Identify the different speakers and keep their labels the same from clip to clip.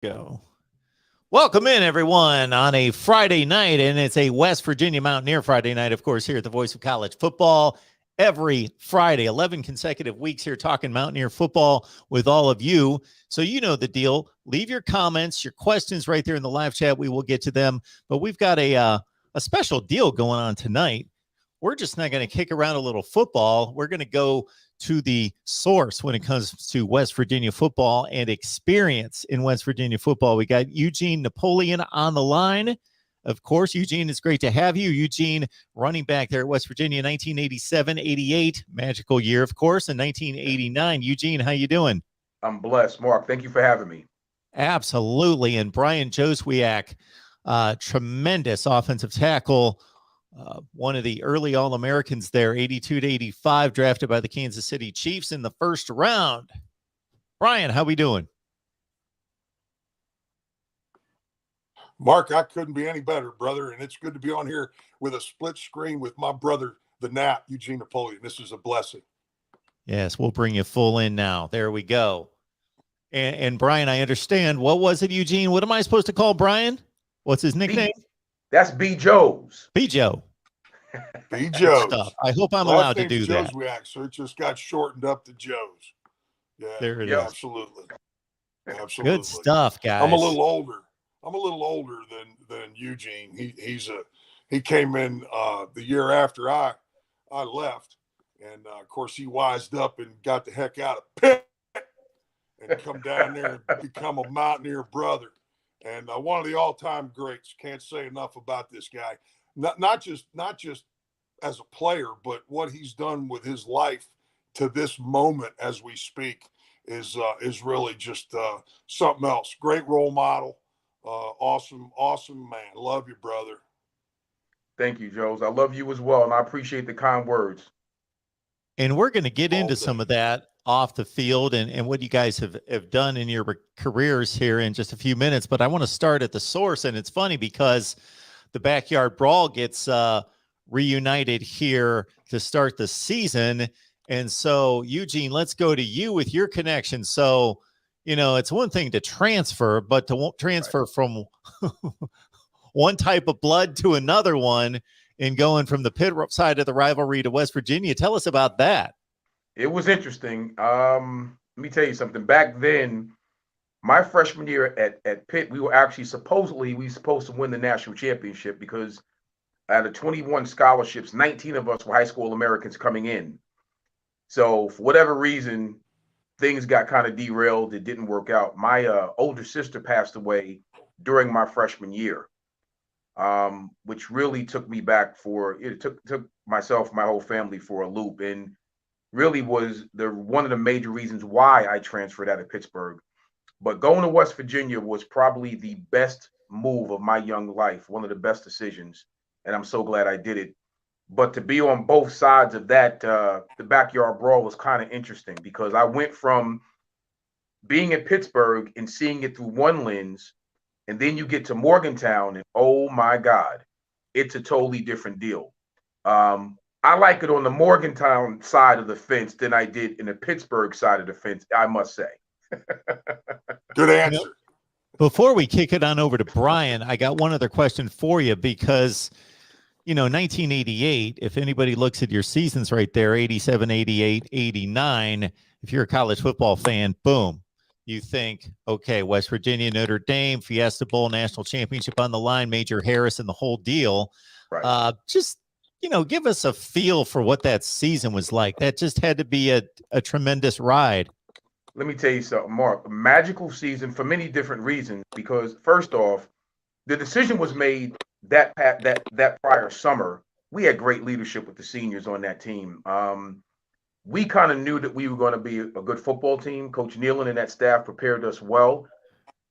Speaker 1: Go. Welcome in, everyone, on a Friday night, and it's a West Virginia Mountaineer Friday night, of course, here at the Voice of College Football. Every Friday, 11 consecutive weeks here talking Mountaineer football with all of you. So you know the deal. Leave your comments, your questions right there in the live chat. We will get to them. But we've got a special deal going on tonight. We're just not going to kick around a little football. We're going to go to the source when it comes to West Virginia football and experience in West Virginia football. We got EUGENE Napoleon on the line. Of course, EUGENE, it's great to have you. EUGENE, running back there at West Virginia, 1987-88, magical year, of course, in 1989. EUGENE, how you doing?
Speaker 2: I'm blessed, Mark. Thank you for having me.
Speaker 1: Absolutely. And Brian JOZWIAK, tremendous offensive tackle, one of the early All-Americans there, 82-85, drafted by the Kansas City Chiefs in the first round. Brian, how we doing?
Speaker 3: Mark, I couldn't be any better, brother, and it's good to be on here with a split screen with my brother, the Nap, EUGENE Napoleon. This is a blessing.
Speaker 1: Yes, we'll bring you full in now. There we go. And Brian, I understand. What was it, EUGENE? What am I supposed to call Brian? What's his nickname?
Speaker 2: That's B. Joe's.
Speaker 1: B. Joe.
Speaker 3: B. Joe's.
Speaker 1: I hope I'm allowed to do that.
Speaker 3: JOZWIAK, so it just got shortened up to Joe's. Yeah,
Speaker 1: there it is.
Speaker 3: Absolutely. Absolutely.
Speaker 1: Good stuff, guys.
Speaker 3: I'm a little older than EUGENE. He came in the year after I left, and of course he wised up and got the heck out of Pitt and come down there and become a Mountaineer brother, and one of the all-time greats. Can't say enough about this guy. Not just as a player, but what he's done with his life to this moment as we speak is really just something else. Great role model. Awesome man. Love you, brother.
Speaker 2: Thank you, Joes. I love you as well, and I appreciate the kind words.
Speaker 1: And we're going to get into some of that off the field and what you guys have done in your careers here in just a few minutes. But I want to start at the source, and it's funny because the Backyard Brawl gets reunited here to start the season. And so, EUGENE, let's go to you with your connection. So, you know, it's one thing to transfer, but to transfer from one type of blood to another one and going from the Pitt side of the rivalry to West Virginia. Tell us about that.
Speaker 2: It was interesting. Let me tell you something. Back then, my freshman year at Pitt, we were actually supposed to win the national championship because out of 21 scholarships, 19 of us were high school Americans coming in. So for whatever reason, things got kind of derailed. It didn't work out. My older sister passed away during my freshman year, which really took me back took myself, my whole family for a loop, and really was one of the major reasons why I transferred out of Pittsburgh. But going to West Virginia was probably the best move of my young life, one of the best decisions, and I'm so glad I did it. But to be on both sides of that, the Backyard Brawl was kind of interesting because I went from being in Pittsburgh and seeing it through one lens, and then you get to Morgantown, and oh my God, it's a totally different deal. I like it on the Morgantown side of the fence than I did in the Pittsburgh side of the fence, I must say.
Speaker 3: Good answer.
Speaker 1: Before we kick it on over to Brian, I got one other question for you because, you know, 1988, if anybody looks at your seasons right there, 87, 88, 89, if you're a college football fan, boom, you think, okay, West Virginia, Notre Dame, Fiesta Bowl, national championship on the line, Major Harris and the whole deal.
Speaker 2: Right.
Speaker 1: Just, you know, give us a feel for what that season was like. That just had to be a tremendous ride.
Speaker 2: Let me tell you something, Mark. A magical season for many different reasons. Because first off, the decision was made that prior summer. We had great leadership with the seniors on that team. We kind of knew that we were going to be a good football team. Coach Nealon and that staff prepared us well.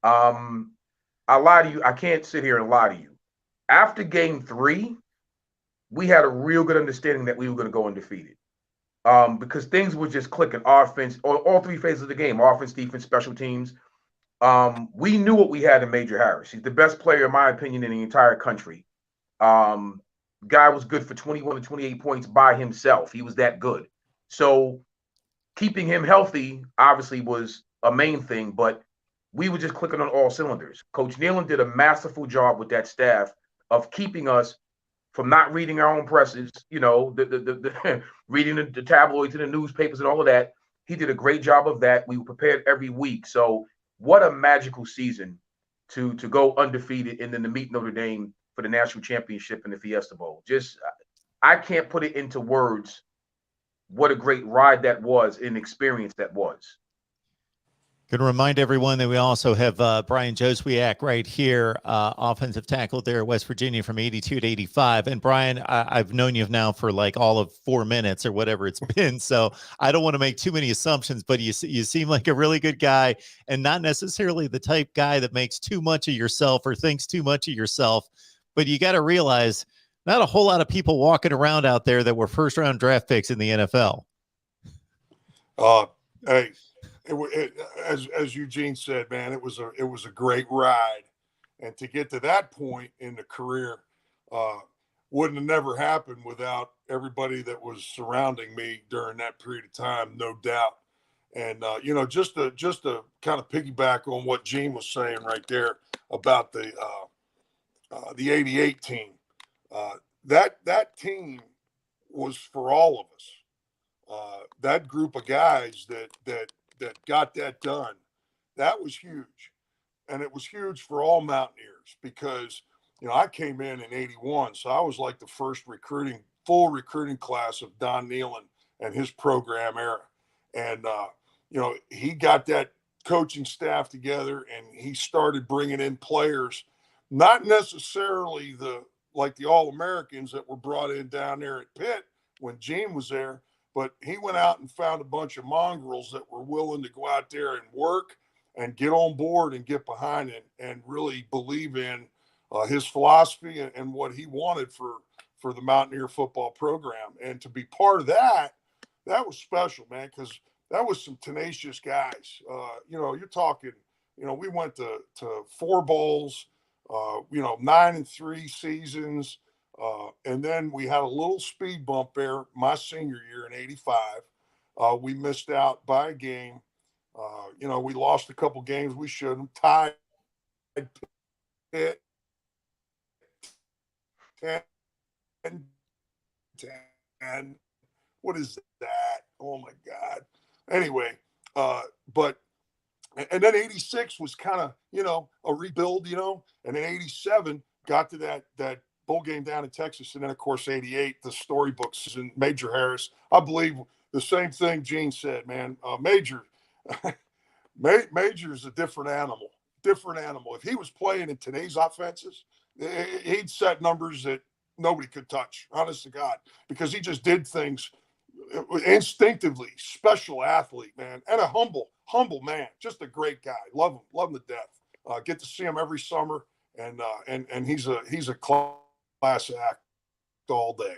Speaker 2: I lie to you. I can't sit here and lie to you. After game 3, we had a real good understanding that we were going to go undefeated. Because things were just clicking. Offense, all 3 phases of the game: offense, defense, special teams. We knew what we had in Major Harris. He's the best player, in my opinion, in the entire country. Guy was good for 21 to 28 points by himself. He was that good. So keeping him healthy obviously was a main thing, but we were just clicking on all cylinders. Coach Nealon did a masterful job with that staff of keeping us from not reading our own presses, the reading the tabloids and the newspapers and all of that. He did a great job of that. We were prepared every week. So what a magical season to go undefeated and then to meet Notre Dame for the national championship in the Fiesta Bowl. Just I can't put it into words what a great ride that was and experience that was.
Speaker 1: Going to remind everyone that we also have Brian JOZWIAK right here, offensive tackle there at West Virginia from 82 to 85. And Brian, I've known you now for like all of 4 minutes or whatever it's been. So I don't want to make too many assumptions, but you seem like a really good guy and not necessarily the type guy that makes too much of yourself or thinks too much of yourself. But you got to realize not a whole lot of people walking around out there that were first-round draft picks in the NFL.
Speaker 3: Hey. As Eugene said, man, it was a great ride, and to get to that point in the career wouldn't have never happened without everybody that was surrounding me during that period of time, no doubt. And just to kind of piggyback on what Gene was saying right there about the '88 team, that team was for all of us. That group of guys that got that done, that was huge. And it was huge for all Mountaineers because, I came in '81. So I was like the first full recruiting class of Don Nealon and his program era. And, he got that coaching staff together and he started bringing in players, not necessarily the All-Americans that were brought in down there at Pitt when Gene was there. But he went out and found a bunch of mongrels that were willing to go out there and work and get on board and get behind it and really believe in his philosophy and what he wanted for the Mountaineer football program. And to be part of that was special, man, because that was some tenacious guys. You're talking, we went to 4 bowls, 9-3 seasons. And then we had a little speed bump there my senior year in '85. We missed out by a game. We lost a couple games we shouldn't. Tied Pitt 10. What is that? Oh my God. Anyway, and then '86 was kind of, a rebuild, and then '87 got to that bowl game down in Texas. And then, of course, '88, the storybooks and Major Harris. I believe the same thing Gene said, man. Major is a different animal. If he was playing in today's offenses, he'd set numbers that nobody could touch, honest to God, because he just did things instinctively. Special athlete, man, and a humble man. Just a great guy. Love him to death. Get to see him every summer, and he's a class act all day.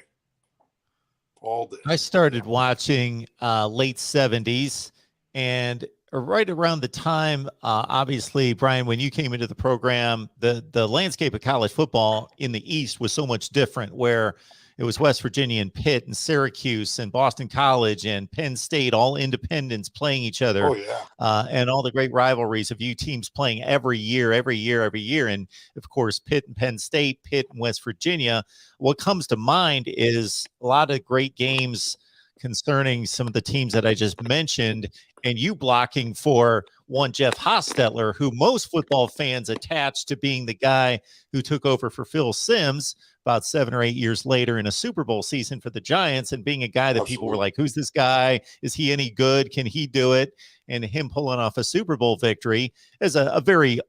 Speaker 3: I
Speaker 1: started watching late 70s, and right around the time, obviously, Brian, when you came into the program, the landscape of college football in the East was so much different, where it was West Virginia and Pitt and Syracuse and Boston College and Penn State, all independents playing each other.
Speaker 3: Oh, yeah.
Speaker 1: And all the great rivalries of you teams playing every year. And of course, Pitt and Penn State, Pitt and West Virginia. What comes to mind is a lot of great games concerning some of the teams that I just mentioned, and you blocking for one Jeff Hostetler, who most football fans attach to being the guy who took over for Phil Simms about 7 or 8 years later in a Super Bowl season for the Giants, and being a guy that people were like, who's this guy? Is he any good? Can he do it? And him pulling off a Super Bowl victory as a very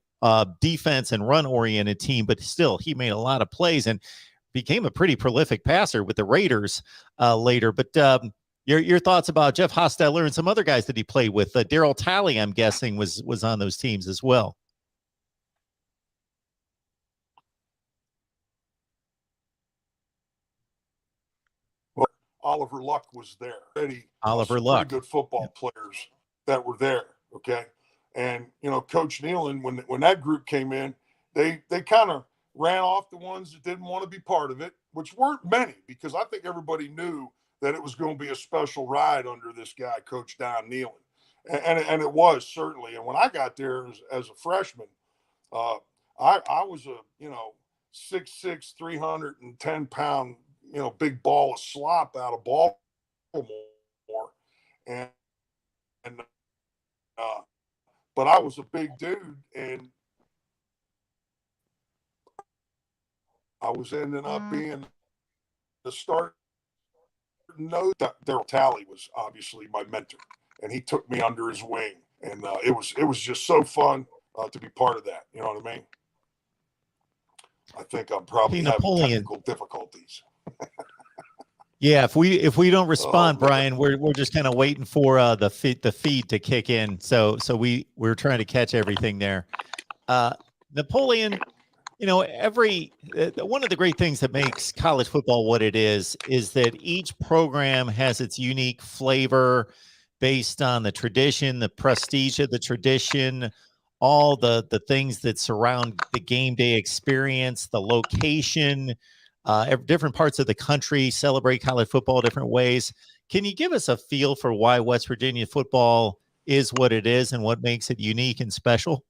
Speaker 1: defense and run-oriented team, but still, he made a lot of plays and became a pretty prolific passer with the Raiders later. But your thoughts about Jeff Hostetler and some other guys that he played with? Darryl Talley, I'm guessing, was on those teams as well.
Speaker 3: Well, Oliver Luck was there.
Speaker 1: Oliver Luck,
Speaker 3: pretty good football players that were there. Okay, and Coach Nealon, when that group came in, they kind of ran off the ones that didn't want to be part of it, which weren't many, because I think everybody knew that it was going to be a special ride under this guy, Coach Don Nealon. And it was certainly. And when I got there as a freshman, uh, I was a 6'6", 310-pound big ball of slop out of Baltimore, and and but I was a big dude, and I was ending up being the start. No, Daryl Talley was obviously my mentor, and he took me under his wing, and it was just so fun to be part of that. You know what I mean? I think I'm probably
Speaker 1: Hey,
Speaker 3: having
Speaker 1: Napoleon.
Speaker 3: technical difficulties.
Speaker 1: Yeah, if we don't respond,
Speaker 3: man.
Speaker 1: Brian, we're just kind of waiting for the feed to kick in. So we're trying to catch everything there. Napoleon, one of the great things that makes college football what it is that each program has its unique flavor based on the tradition, the prestige of the tradition, all the things that surround the game day experience, the location. Different parts of the country celebrate college football different ways. Can you give us a feel for why West Virginia football is what it is and what makes it unique and special?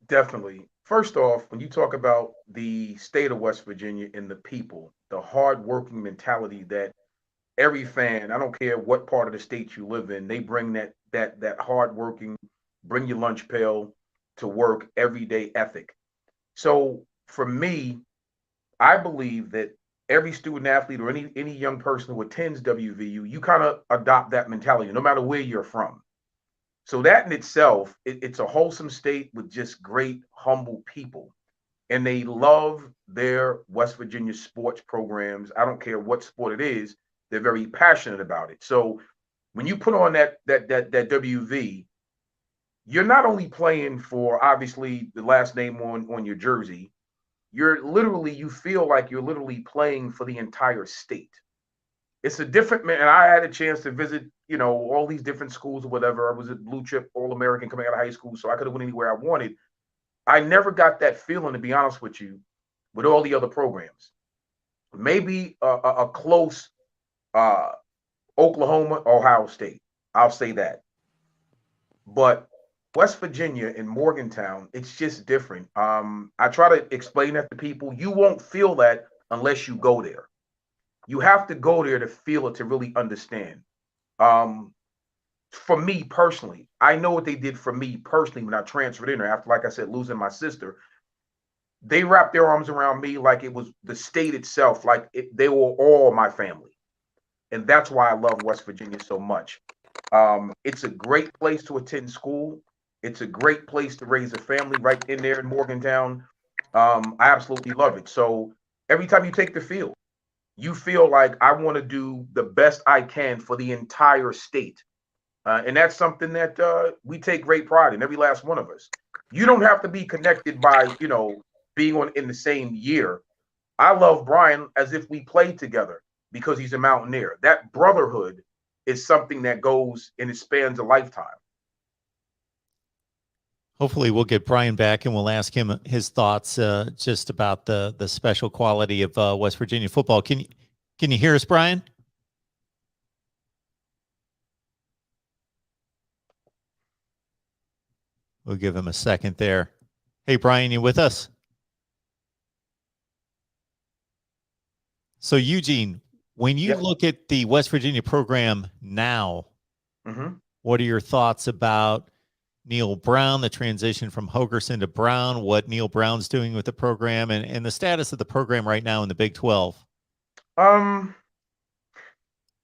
Speaker 2: Definitely. First off, when you talk about the state of West Virginia and the people, the hardworking mentality that every fan, I don't care what part of the state you live in, they bring that hardworking, bring your lunch pail to work everyday ethic. So for me, I believe that every student athlete or any young person who attends WVU, you kind of adopt that mentality, no matter where you're from. So that in itself, it's a wholesome state with just great, humble people. And they love their West Virginia sports programs. I don't care what sport it is, they're very passionate about it. So when you put on that WV, you're not only playing for obviously the last name on your jersey, you feel like you're literally playing for the entire state. It's a different man. And I had a chance to visit, all these different schools or whatever. I was a blue chip All American coming out of high school, so I could have went anywhere I wanted. I never got that feeling, to be honest with you, with all the other programs. Maybe a close uh, Oklahoma, Ohio State. I'll say that. But West Virginia and Morgantown, it's just different. I try to explain that to people. You won't feel that unless you go there. You have to go there to feel it, to really understand. Um, for me personally, I know what they did for me personally when I transferred in there after, like I said, losing my sister. They wrapped their arms around me like it was the state itself, they were all my family. And that's why I love West Virginia so much. It's a great place to attend school. It's a great place to raise a family right in there in Morgantown. I absolutely love it. So every time you take the field, you feel like I want to do the best I can for the entire state. And that's something that we take great pride in, every last one of us. You don't have to be connected by, being on in the same year. I love Brian as if we played together because he's a Mountaineer. That brotherhood is something that goes and it spans a lifetime.
Speaker 1: Hopefully we'll get Brian back and we'll ask him his thoughts just about the special quality of West Virginia football. Can you hear us, Brian? We'll give him a second there. Hey, Brian, you with us? So, Eugene, when you look at the West Virginia program now, what are your thoughts about Neil Brown, the transition from Hogerson to Brown, what Neil Brown's doing with the program, and the status of the program right now in the Big 12?
Speaker 2: I'll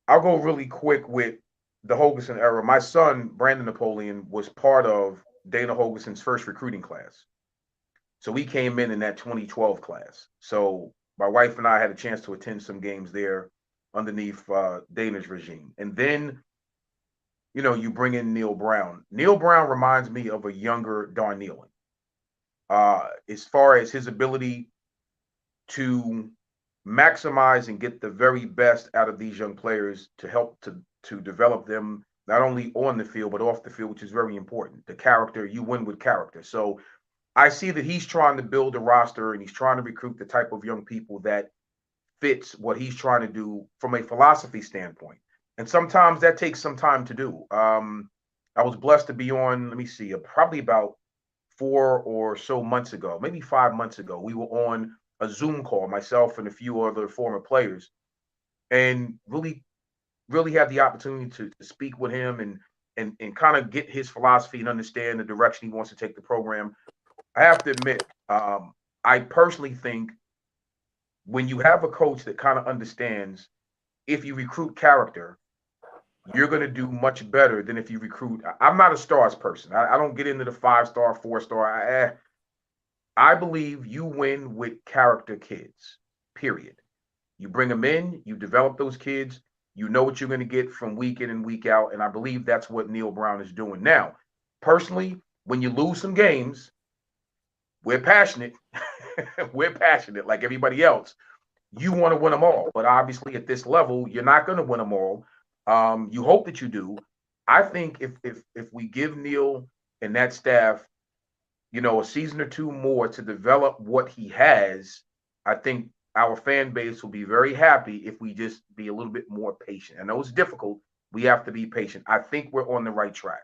Speaker 2: go really quick with the Hogerson era. My son, Brandon Napoleon, was part of Dana Hogerson's first recruiting class. So we came in that 2012 class. So my wife and I had a chance to attend some games there underneath Dana's regime. And then, you bring in Neil Brown. Neil Brown reminds me of a younger Don Nehlen. As far as his ability to maximize and get the very best out of these young players to help to develop them, not only on the field, but off the field, which is very important. The character, you win with character. So I see that he's trying to build a roster and he's trying to recruit the type of young people that fits what he's trying to do from a philosophy standpoint. And sometimes that takes some time to do. I was blessed to be on, let me see, probably about 4 or so months ago, maybe 5 months ago. We were on a Zoom call, myself and a few other former players, and really had the opportunity to speak with him and kind of get his philosophy and understand the direction he wants to take the program. I have to admit, I personally think when you have a coach that kind of understands, if you recruit character, you're going to do much better than if you recruit. I'm not a stars person. I don't get into the 5-star, 4-star. I believe you win with character kids, period. You bring them in, you develop those kids, you know what you're going to get from week in and week out. And I believe that's what Neil Brown is doing. Now, personally, when you lose some games, we're passionate. We're passionate like everybody else. You want to win them all. But obviously, at this level, you're not going to win them all. You hope that you do. I think if we give Neil and that staff, a season or two more to develop what he has, I think our fan base will be very happy if we just be a little bit more patient. I know it's difficult. We have to be patient. I think we're on the right track.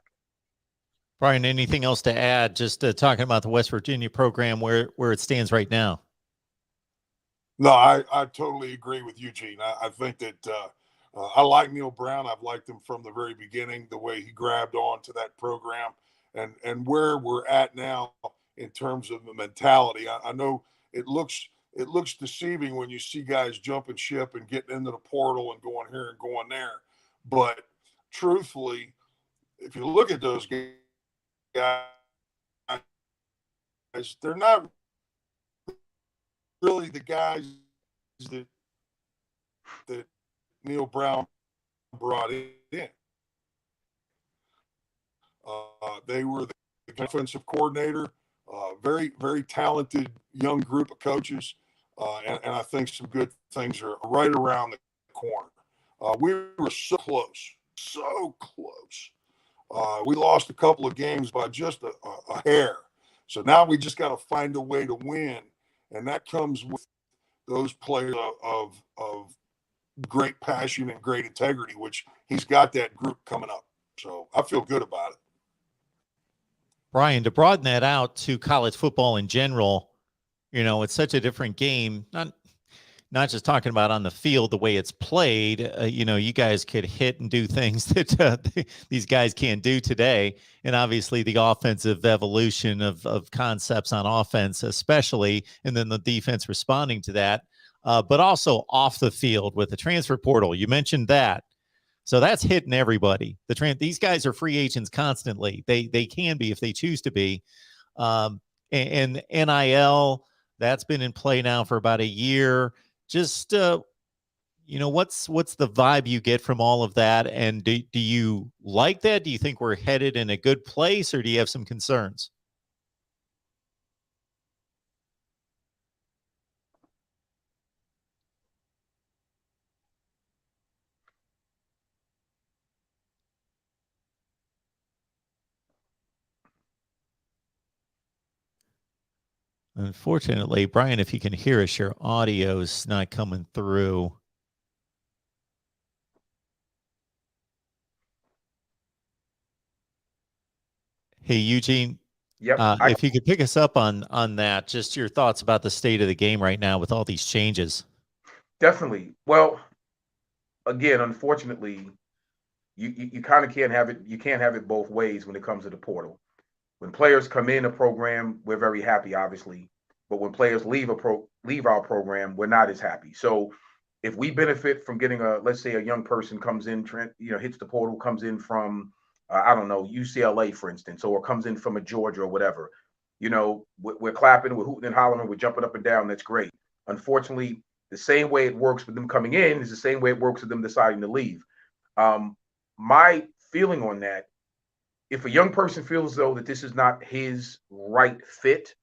Speaker 1: Brian, anything else to add? Just talking about the West Virginia program, where it stands right now.
Speaker 3: No, I totally agree with Eugene. I think that I like Neil Brown. I've liked him from the very beginning, the way he grabbed on to that program and where we're at now in terms of the mentality. I know it looks deceiving when you see guys jumping ship and getting into the portal and going here and going there. But truthfully, if you look at those guys, they're not really the guys that Neil Brown brought in. They were the defensive coordinator, very, very talented young group of coaches, and I think some good things are right around the corner. We were so close. We lost a couple of games by just a hair. So now we just got to find a way to win, and that comes with those players of great passion and great integrity, which he's got that group coming up. So I feel good about it.
Speaker 1: Brian, to broaden that out to college football in general, it's such a different game. Not just talking about on the field, the way it's played. You guys could hit and do things that these guys can't do today. And obviously the offensive evolution of concepts on offense, especially, and then the defense responding to that. But also off the field with the transfer portal. You mentioned that. So that's hitting everybody. These guys are free agents constantly. They can be if they choose to be. And NIL, that's been in play now for about a year. Just what's the vibe you get from all of that? And do you like that? Do you think we're headed in a good place, or do you have some concerns? Unfortunately, Brian, if you can hear us, your audio is not coming through. Hey, Eugene.
Speaker 2: Yep.
Speaker 1: If you could pick us up on that, just your thoughts about the state of the game right now with all these changes.
Speaker 2: Definitely. Well, again, unfortunately, you kind of can't have it. You can't have it both ways when it comes to the portal. When players come in a program, we're very happy, obviously. But when players leave our program, we're not as happy. So if we benefit from getting let's say a young person comes in, hits the portal, comes in from, I don't know, UCLA, for instance, or comes in from a Georgia or whatever, we're clapping, we're hooting and hollering, we're jumping up and down. That's great. Unfortunately, the same way it works with them coming in is the same way it works with them deciding to leave. My feeling on that, if a young person feels though that this is not his right fit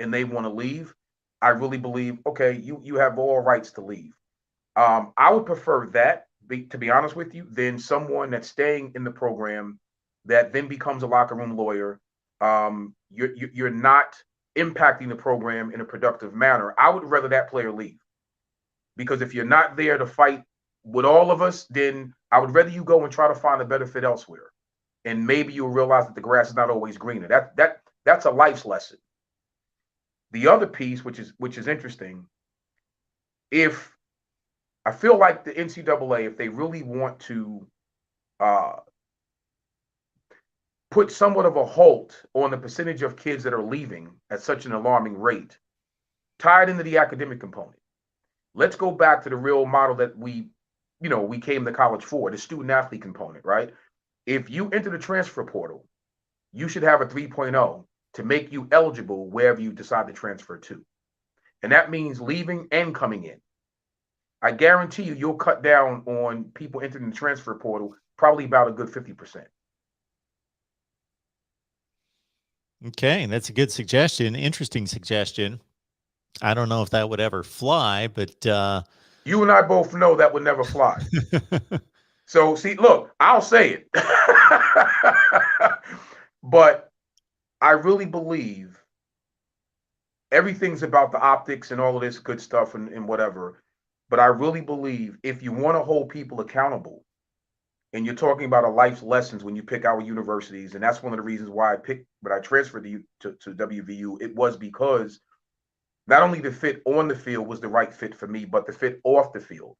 Speaker 2: and they want to leave, I really believe, okay, you have all rights to leave. I would prefer that, to be honest with you, than someone that's staying in the program that then becomes a locker room lawyer. You're not impacting the program in a productive manner. I would rather that player leave, because if you're not there to fight with all of us, then I would rather you go and try to find a better fit elsewhere. and maybe you'll realize that the grass is not always greener. That's a life's lesson. The other piece, which is interesting, if I feel like the NCAA, if they really want to put somewhat of a halt on the percentage of kids that are leaving at such an alarming rate, tied into the academic component. Let's go back to the real model that we came to college for, the student athlete component, right? If you enter the transfer portal, you should have a 3.0 to make you eligible wherever you decide to transfer to. And that means leaving and coming in. I guarantee you'll cut down on people entering the transfer portal probably about a good 50%.
Speaker 1: Okay, that's a good suggestion. Interesting suggestion. I don't know if that would ever fly, but
Speaker 2: you and I both know that would never fly. So see, look, I'll say it. But I really believe everything's about the optics and all of this good stuff and whatever. But I really believe if you want to hold people accountable, and you're talking about a life's lessons when you pick our universities, and that's one of the reasons why I transferred to WVU, it was because not only the fit on the field was the right fit for me, but the fit off the field,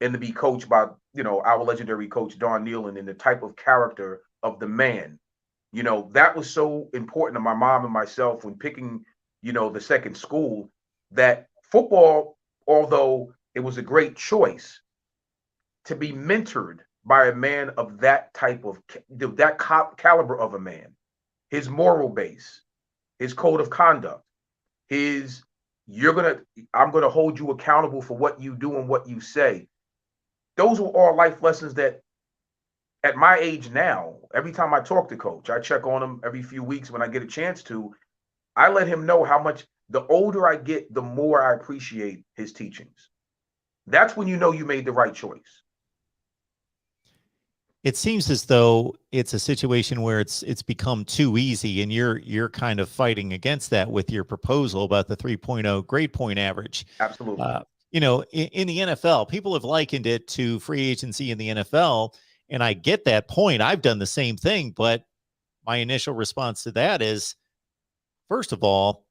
Speaker 2: and to be coached by, our legendary coach, Don Nealon, and the type of character of the man, that was so important to my mom and myself when picking, the second school, that football, although it was a great choice, to be mentored by a man of that type of, that caliber of a man, his moral base, his code of conduct, I'm going to hold you accountable for what you do and what you say. Those were all life lessons that at my age now, every time I talk to coach, I check on him every few weeks when I get a chance to. I let him know how much, the older I get, the more I appreciate his teachings. That's when you know you made the right choice.
Speaker 1: It seems as though it's a situation where it's become too easy, and you're kind of fighting against that with your proposal about the 3.0 grade point average.
Speaker 2: Absolutely.
Speaker 1: In the NFL, people have likened it to free agency in the NFL, and I get that point. I've done the same thing, but my initial response to that is, first of all,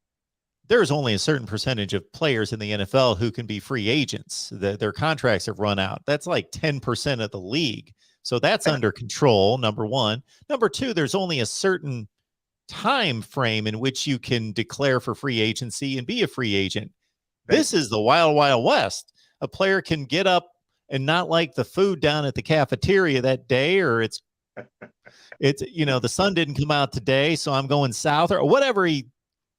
Speaker 1: there's only a certain percentage of players in the NFL who can be free agents. Their contracts have run out. That's like 10% of the league. So that's under control, number one. Number two, there's only a certain time frame in which you can declare for free agency and be a free agent. This is the wild, wild west. A player can get up and not like the food down at the cafeteria that day, or it's the sun didn't come out today, so I'm going south, or whatever he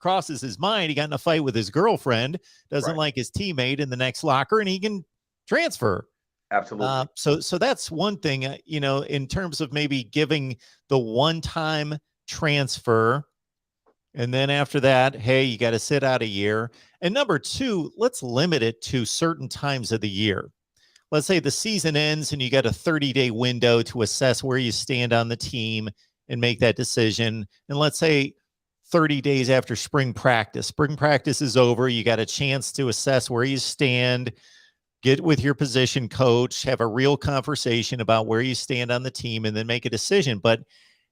Speaker 1: crosses his mind. He got in a fight with his girlfriend, doesn't like his teammate in the next locker, and he can transfer.
Speaker 2: Absolutely.
Speaker 1: So that's one thing, in terms of maybe giving the one-time transfer. And then after that, hey, you got to sit out a year. And number two, let's limit it to certain times of the year. Let's say the season ends and you got a 30-day window to assess where you stand on the team and make that decision. And let's say 30 days after spring practice is over. You got a chance to assess where you stand, get with your position coach, have a real conversation about where you stand on the team, and then make a decision. But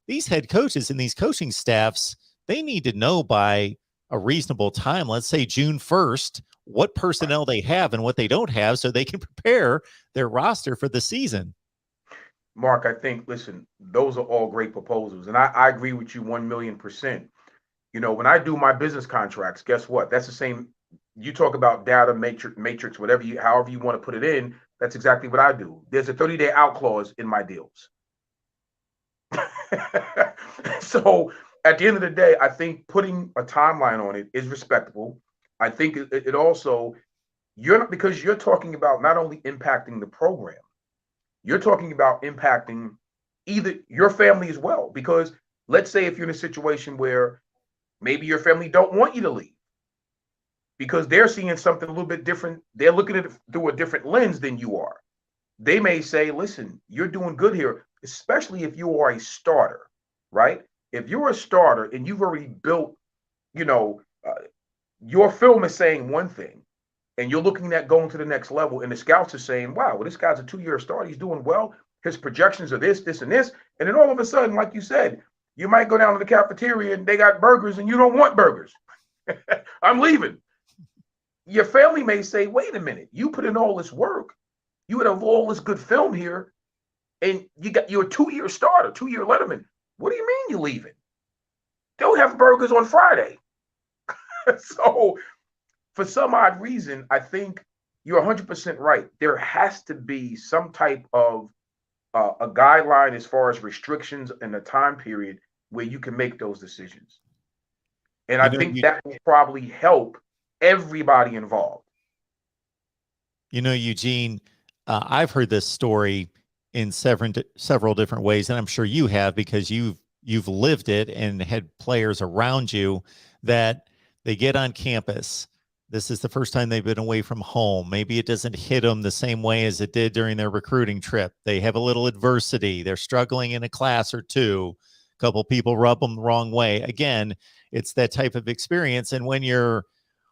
Speaker 1: these head coaches and these coaching staffs, they need to know by a reasonable time, let's say June 1st, what personnel they have and what they don't have, so they can prepare their roster for the season.
Speaker 2: Mark, I think, listen, those are all great proposals. And I agree with you 1,000,000%. When I do my business contracts, guess what? That's the same. You talk about data matrix, however you want to put it in. That's exactly what I do. There's a 30-day out clause in my deals. So at the end of the day, I think putting a timeline on it is respectable. I think it also, because you're talking about not only impacting the program, you're talking about impacting either your family as well. Because let's say if you're in a situation where maybe your family don't want you to leave because they're seeing something a little bit different. They're looking at it through a different lens than you are. They may say, listen, you're doing good here, especially if you are a starter, right? If you're a starter and you've already built, your film is saying one thing and you're looking at going to the next level, and the scouts are saying, wow, well, this guy's a 2-year starter. He's doing well. his projections are this, this, and this. And then all of a sudden, like you said, you might go down to the cafeteria and they got burgers and you don't want burgers. I'm leaving. Your family may say, wait a minute, you put in all this work. You would have all this good film here. And you're a 2-year starter, 2-year letterman. What do you mean you're leaving? They'll have burgers on Friday. So for some odd reason, I think you're 100% right. There has to be some type of a guideline as far as restrictions and the time period where you can make those decisions. And I think that will probably help everybody involved.
Speaker 1: You know, Eugene, I've heard this story in several different ways, and I'm sure you have, because you've lived it and had players around you that they get on campus. This is the first time they've been away from home. Maybe it doesn't hit them the same way as it did during their recruiting trip. They have a little adversity. They're struggling in a class or two. A couple people rub them the wrong way. Again, it's that type of experience. And when you're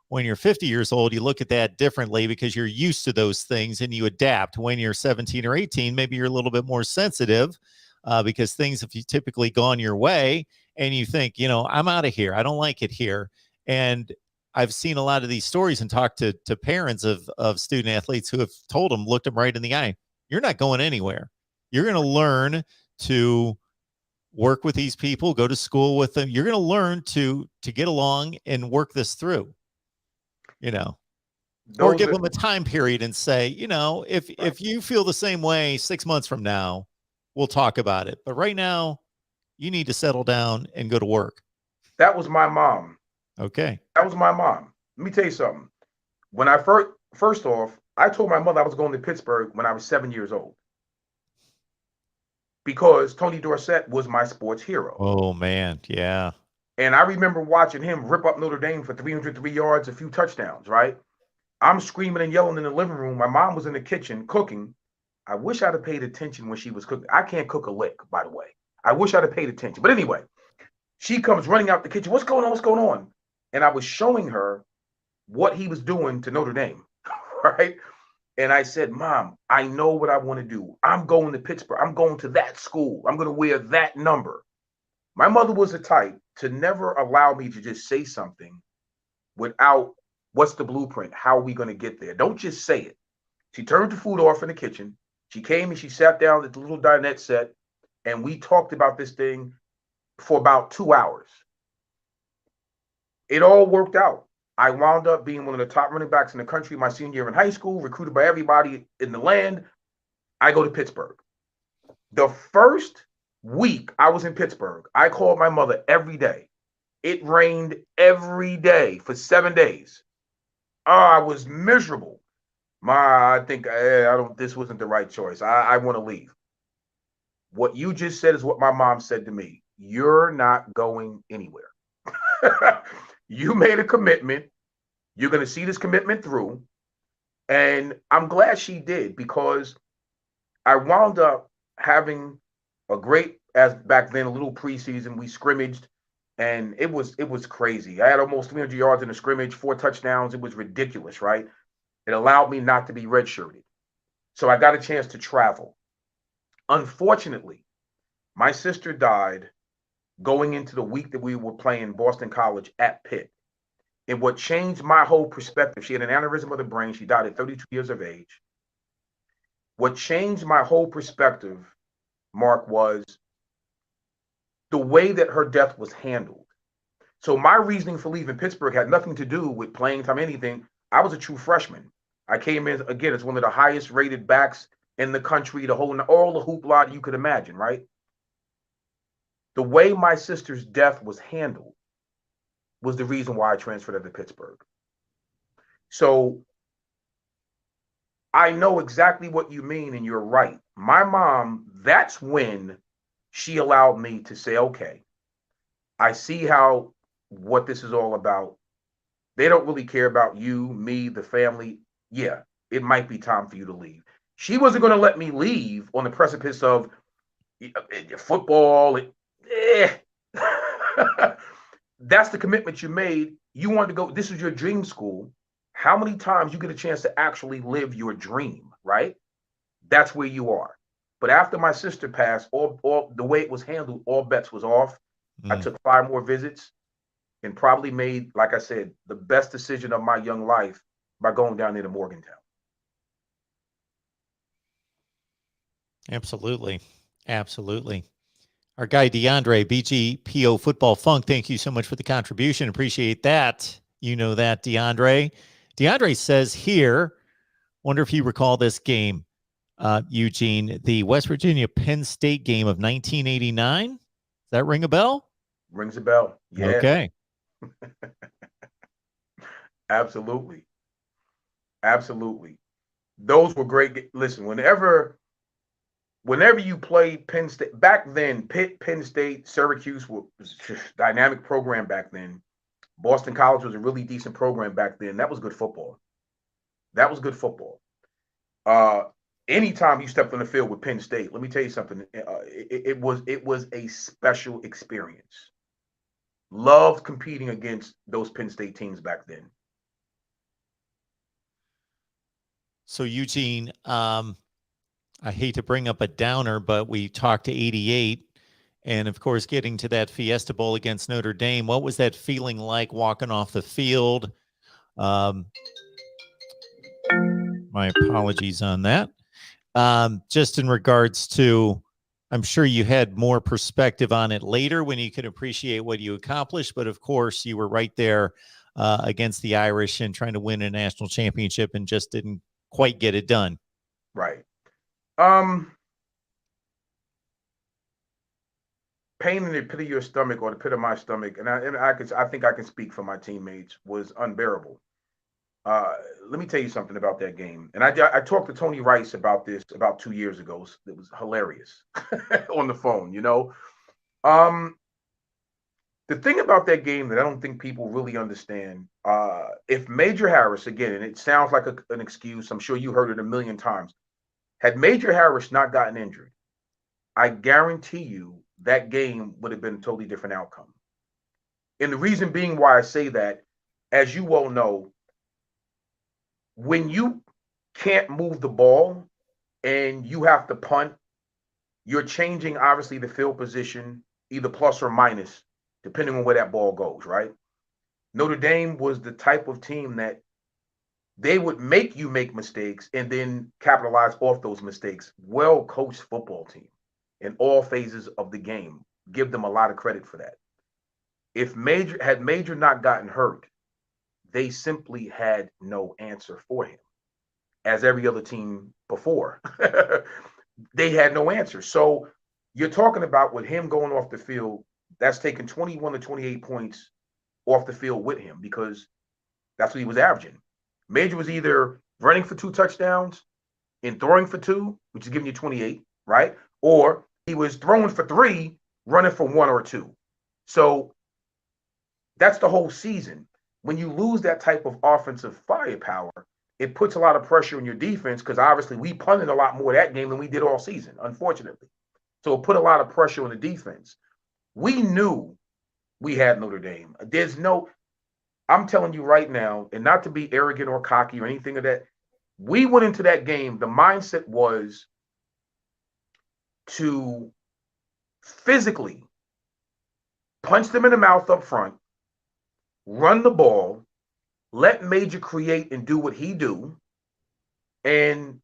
Speaker 1: 50 years old, you look at that differently because you're used to those things and you adapt. When you're 17 or 18, maybe you're a little bit more sensitive because things have typically gone your way and you think, you know, I'm out of here. I don't like it here. And I've seen a lot of these stories and talked to parents of student athletes who have told them, looked them right in the eye. You're not going anywhere. You're going to learn to work with these people, go to school with them. You're going to learn to get along and work this through, you know, or give them a time period and say, you know, if you feel the same way 6 months from now, we'll talk about it. But right now you need to settle down and go to work.
Speaker 2: That was my mom.
Speaker 1: Okay.
Speaker 2: That was my mom. Let me tell you something. When I first off, I told my mother I was going to Pittsburgh when I was 7 years old because Tony Dorsett was my sports hero.
Speaker 1: Oh, man. Yeah.
Speaker 2: And I remember watching him rip up Notre Dame for 303 yards, a few touchdowns, right? I'm screaming and yelling in the living room. My mom was in the kitchen cooking. I wish I'd have paid attention when she was cooking. I can't cook a lick, by the way. I wish I'd have paid attention. But anyway, she comes running out the kitchen. What's going on? What's going on? And I was showing her what he was doing to Notre Dame, right? And I said, Mom, I know what I want to do. I'm going to Pittsburgh. I'm going to that school. I'm going to wear that number. My mother was the type to never allow me to just say something without what's the blueprint? How are we going to get there? Don't just say it. She turned the food off in the kitchen. She came and she sat down at the little dinette set, and we talked about this thing for about 2 hours. It all worked out. I wound up being one of the top running backs in the country my senior year in high school, recruited by everybody in the land. I go to Pittsburgh. The first week I was in Pittsburgh, I called my mother every day. It rained every day for 7 days. I was miserable. I think this wasn't the right choice. I want to leave. What you just said is what my mom said to me. You're not going anywhere. You made a commitment. You're going to see this commitment through. And I'm glad she did, because I wound up having a great, as back then, a little preseason. We scrimmaged, and it was crazy. I had almost 300 yards in the scrimmage, 4 touchdowns. It was ridiculous, right? It allowed me not to be redshirted. So I got a chance to travel. Unfortunately, my sister died going into the week that we were playing Boston College at Pitt. And what changed my whole perspective, she had an aneurysm of the brain. She died at 32 years of age. What changed my whole perspective, Mark, was the way that her death was handled. So my reasoning for leaving Pittsburgh had nothing to do with playing time, anything. I was a true freshman. I came in, again, as one of the highest rated backs in the country, all the hoopla you could imagine, right? The way my sister's death was handled was the reason why I transferred to Pittsburgh. So I know exactly what you mean, and you're right. My mom, that's when she allowed me to say, okay, I see what this is all about. They don't really care about you, me, the family. Yeah, it might be time for you to leave. She wasn't going to let me leave on the precipice of football. That's the commitment you made. You wanted to go. This is your dream school. How many times you get a chance to actually live your dream, right? That's where you are. But after my sister passed, all the way it was handled, all bets was off. I took 5 more visits and probably made, like I said, the best decision of my young life by going down there to Morgantown.
Speaker 1: Absolutely. Absolutely. Our guy DeAndre, BGPO Football Funk, thank you so much for the contribution. Appreciate that. You know that, DeAndre. DeAndre says here, wonder if you recall this game, Eugene, the West Virginia Penn State game of 1989. Does that ring a bell?
Speaker 2: Rings a bell. Yeah.
Speaker 1: Okay.
Speaker 2: Absolutely. Absolutely. Those were great. Listen, whenever you played Penn State, back then, Pitt, Penn State, Syracuse was a dynamic program back then. Boston College was a really decent program back then. That was good football. That was good football. Anytime you stepped on the field with Penn State, let me tell you something. It was a special experience. Loved competing against those Penn State teams back then.
Speaker 1: So, Eugene, I hate to bring up a downer, but we talked to 88 and, of course, getting to that Fiesta Bowl against Notre Dame. What was that feeling like walking off the field? My apologies on that. Just in regards to, I'm sure you had more perspective on it later when you could appreciate what you accomplished, but of course you were right there against the Irish and trying to win a national championship and just didn't quite get it done.
Speaker 2: Right. Pain in the pit of your stomach or the pit of my stomach, and I think I can speak for my teammates, was unbearable. Let me tell you something about that game. And I talked to Tony Rice about this about 2 years ago. It was hilarious on the phone, you know. The thing about that game that I don't think people really understand, if Major Harris, again, and it sounds like an excuse, I'm sure you heard it a million times, had Major Harris not gotten injured, I guarantee you that game would have been a totally different outcome. And the reason being why I say that, as you well know, when you can't move the ball and you have to punt, you're changing, obviously, the field position, either plus or minus, depending on where that ball goes, right? Notre Dame was the type of team that they would make you make mistakes and then capitalize off those mistakes. Well-coached football team in all phases of the game. Give them a lot of credit for that. If Major not gotten hurt, they simply had no answer for him, as every other team before. They had no answer. So you're talking about with him going off the field, that's taking 21 to 28 points off the field with him, because that's what he was averaging. Major was either running for 2 touchdowns and throwing for 2, which is giving you 28, right? Or he was throwing for 3, running for 1 or 2. So that's the whole season. When you lose that type of offensive firepower, it puts a lot of pressure on your defense, because obviously we punted a lot more that game than we did all season, unfortunately. So it put a lot of pressure on the defense. We knew we had Notre Dame. I'm telling you right now, and not to be arrogant or cocky or anything of that, we went into that game, the mindset was to physically punch them in the mouth up front, run the ball, let Major create and do what he do, and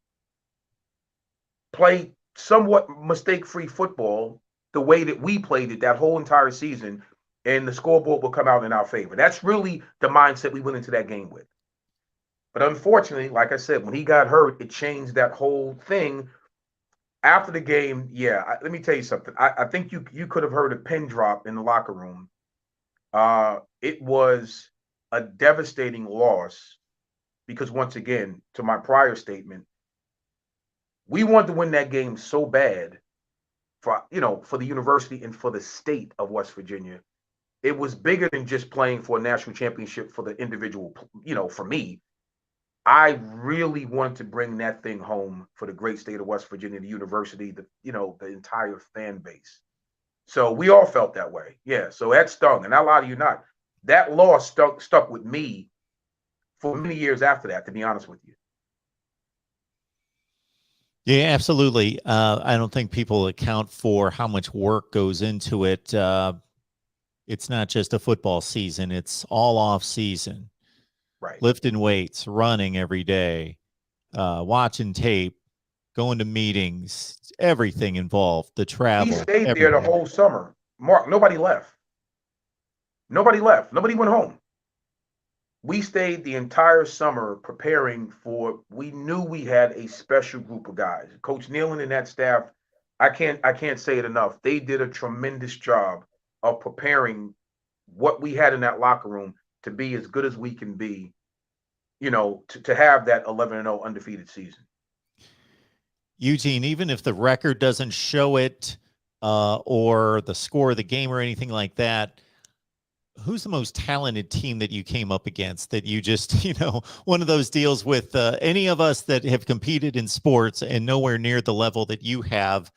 Speaker 2: play somewhat mistake-free football the way that we played it that whole entire season, and the scoreboard will come out in our favor. That's really the mindset we went into that game with. But unfortunately, like I said, when he got hurt, it changed that whole thing. After the game, let me tell you something. I think you could have heard a pin drop in the locker room. It was a devastating loss, because once again, to my prior statement, we wanted to win that game so bad for the university and for the state of West Virginia. It was bigger than just playing for a national championship for the individual, for me. I really wanted to bring that thing home for the great state of West Virginia, the university, the entire fan base. So we all felt that way. Yeah. So that stung. And I lie to you not. That loss stuck with me for many years after that, to be honest with you.
Speaker 1: Yeah, absolutely. I don't think people account for how much work goes into it. It's not just a football season, it's all off season.
Speaker 2: Right.
Speaker 1: Lifting weights, running every day, watching tape, going to meetings, everything involved, the
Speaker 2: We
Speaker 1: travel,
Speaker 2: stayed there the
Speaker 1: everything.
Speaker 2: whole summer. Mark, nobody left. Nobody left. Nobody went home. We stayed the entire summer preparing for. We knew we had a special group of guys. Coach Nealon and that staff, I can't say it enough. They did a tremendous job of preparing what we had in that locker room to be as good as we can be, to have that 11-0 undefeated season.
Speaker 1: Eugene, even if the record doesn't show it, or the score of the game or anything like that, who's the most talented team that you came up against that you just, one of those deals with any of us that have competed in sports and nowhere near the level that you have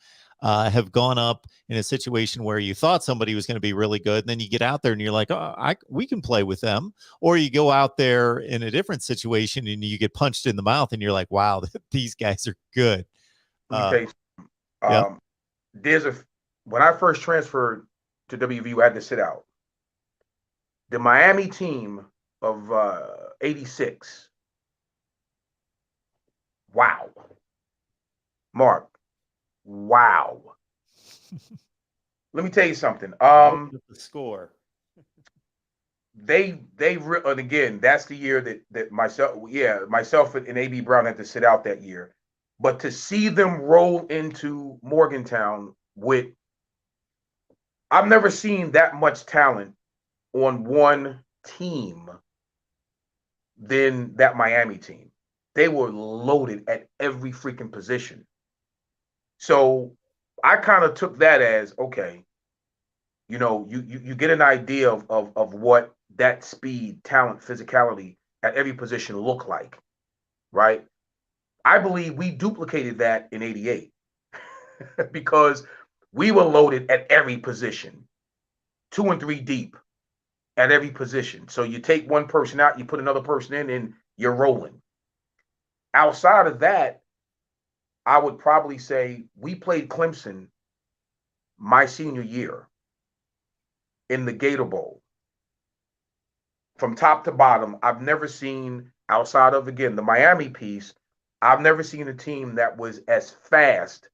Speaker 1: gone up in a situation where you thought somebody was going to be really good. And then you get out there and you're like, oh, we can play with them. Or you go out there in a different situation and you get punched in the mouth and you're like, wow, these guys are good.
Speaker 2: Let me tell you,
Speaker 1: Yep.
Speaker 2: When I first transferred to WVU, I had to sit out. The Miami team of 86. Wow. Mark. Wow. Let me tell you something.
Speaker 1: The score.
Speaker 2: And again, that's the year that myself and AB Brown had to sit out that year. But to see them roll into Morgantown I've never seen that much talent on one team than that Miami team. They were loaded at every freaking position. So I kind of took that as, okay, you get an idea of what that speed, talent, physicality at every position look like, right? I believe we duplicated that in 88 because we were loaded at every position, 2 and 3 deep at every position. So you take one person out, you put another person in, and you're rolling. Outside of that, I would probably say we played Clemson my senior year in the Gator Bowl. From top to bottom, I've never seen, outside of, again, the Miami piece, I've never seen a team that was as fast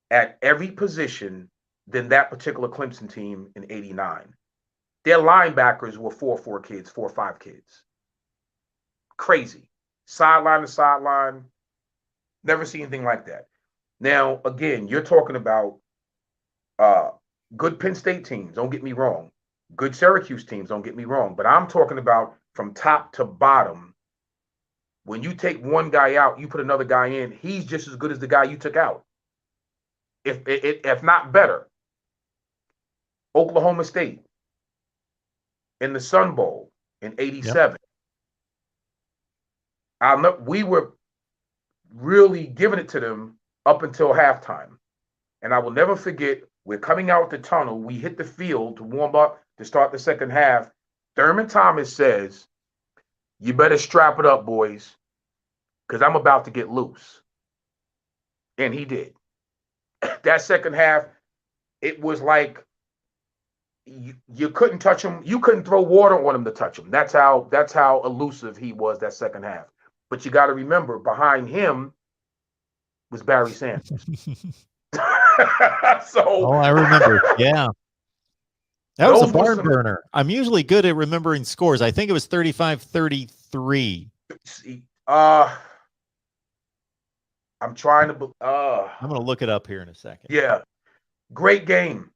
Speaker 2: at every position than that particular Clemson team in 89. Their linebackers were 4 kids, 4-5 kids. Crazy. Sideline to sideline. Never seen anything like that. Now, again, you're talking about good Penn State teams, don't get me wrong. Good Syracuse teams, don't get me wrong. But I'm talking about from top to bottom. When you take one guy out, you put another guy in, he's just as good as the guy you took out. If not better. Oklahoma State in the Sun Bowl in 87. Yep. We were really giving it to them up until halftime. And I will never forget, we're coming out the tunnel. We hit the field to warm up to start the second half. Thurman Thomas says, you better strap it up, boys, because I'm about to get loose. And he did. That second half, it was like you couldn't touch him. You couldn't throw water on him to touch him. That's how elusive he was that second half. But you got to remember, behind him was Barry Sanders.
Speaker 1: I remember. Yeah. That was a barn burner. I'm usually good at remembering scores. I think it was 35-33.
Speaker 2: I'm trying to.
Speaker 1: I'm going to look it up here in a second.
Speaker 2: Yeah. Great game.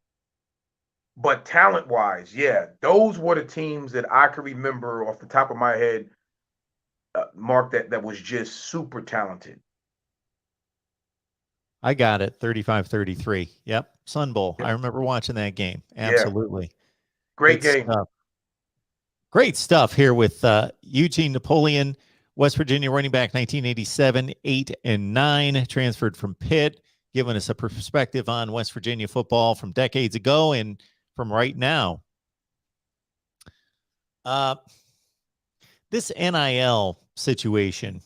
Speaker 2: But talent-wise, yeah, those were the teams that I could remember off the top of my head, Mark, that was just super talented.
Speaker 1: I got it, 35-33. Yep, Sun Bowl.
Speaker 2: Yep.
Speaker 1: I remember watching that game. Absolutely.
Speaker 2: Yeah. Great game.
Speaker 1: Great stuff here with Eugene Napoleon, West Virginia running back, 1987, 8 and 9, transferred from Pitt, giving us a perspective on West Virginia football from decades ago and from right now. This NIL situation,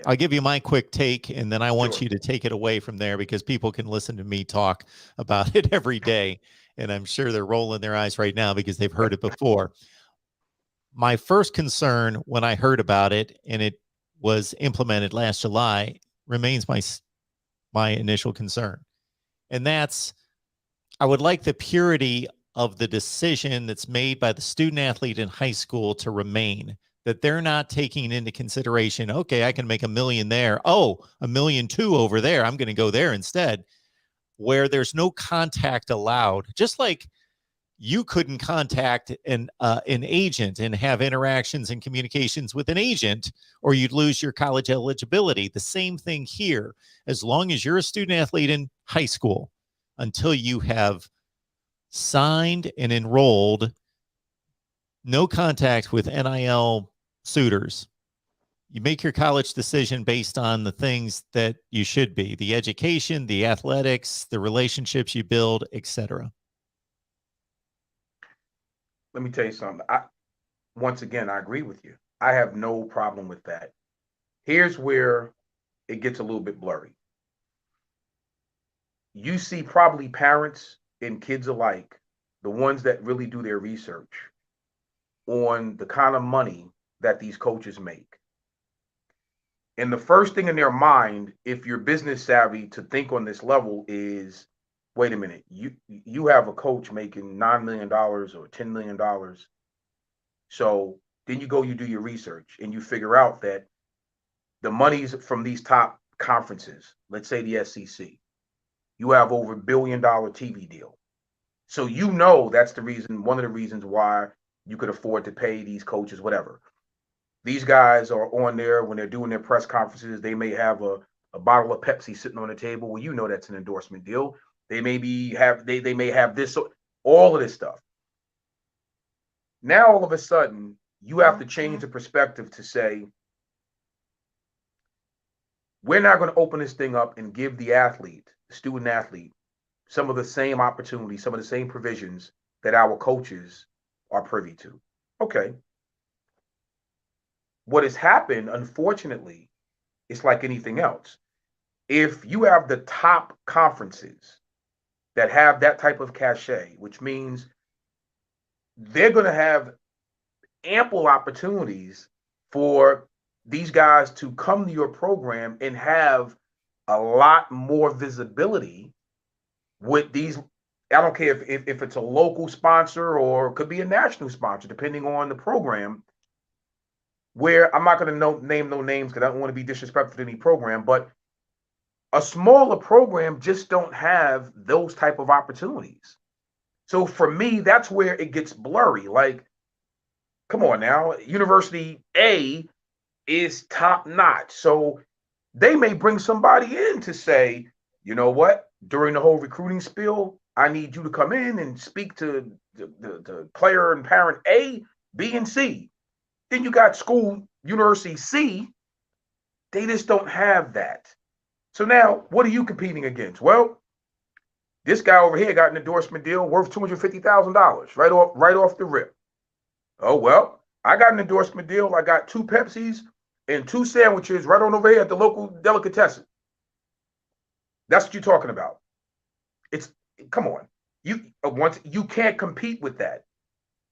Speaker 1: I'll give you my quick take, and then I want
Speaker 2: Sure.
Speaker 1: you to take it away from there, because people can listen to me talk about it every day, and I'm sure they're rolling their eyes right now because they've heard it before. My first concern when I heard about it and it was implemented last July remains my initial concern. And that's, I would like the purity of the decision that's made by the student athlete in high school to remain, that they're not taking into consideration, okay, I can make $1 million there. Oh, $1.2 million over there. I'm going to go there instead, where there's no contact allowed. Just like you couldn't contact an agent and have interactions and communications with an agent, or you'd lose your college eligibility. The same thing here. As long as you're a student athlete in high school, until you have signed and enrolled, no contact with NIL suitors. You make your college decision based on the things that you should be: the education, the athletics, the relationships you build, etc.
Speaker 2: Let me tell you something. Once again, I agree with you. I have no problem with that. Here's where it gets a little bit blurry. You see probably parents and kids alike, the ones that really do their research on the kind of money that these coaches make. And the first thing in their mind, if you're business savvy to think on this level, is, wait a minute, you have a coach making $9 million or $10 million. So then you do your research and you figure out that the monies from these top conferences, let's say the SEC, you have over $1 billion TV deal. So that's the reason, one of the reasons why you could afford to pay these coaches, whatever. These guys are on there when they're doing their press conferences. They may have a bottle of Pepsi sitting on the table. Well, that's an endorsement deal. They may have this, so all of this stuff. Now all of a sudden you have to change the perspective to say, we're not going to open this thing up and give the student athlete, some of the same opportunities, some of the same provisions that our coaches are privy to. Okay. What has happened, unfortunately, is like anything else. If you have the top conferences that have that type of cachet, which means they're going to have ample opportunities for these guys to come to your program and have a lot more visibility with these. I don't care if it's a local sponsor or it could be a national sponsor, depending on the program, where I'm not going to name no names because I don't want to be disrespectful to any program, but a smaller program just don't have those type of opportunities. So for me, that's where it gets blurry. Like, come on now, University A is top notch. So they may bring somebody in to say, you know what, during the whole recruiting spiel, I need you to come in and speak to the player and parent A, B, and C. Then you got University C. They just don't have that. So now, what are you competing against? Well, this guy over here got an endorsement deal worth $250,000 right off the rip. Oh, well, I got an endorsement deal. I got 2 Pepsis and 2 sandwiches right on over here at the local delicatessen. That's what you're talking about. Come on. You can't compete with that.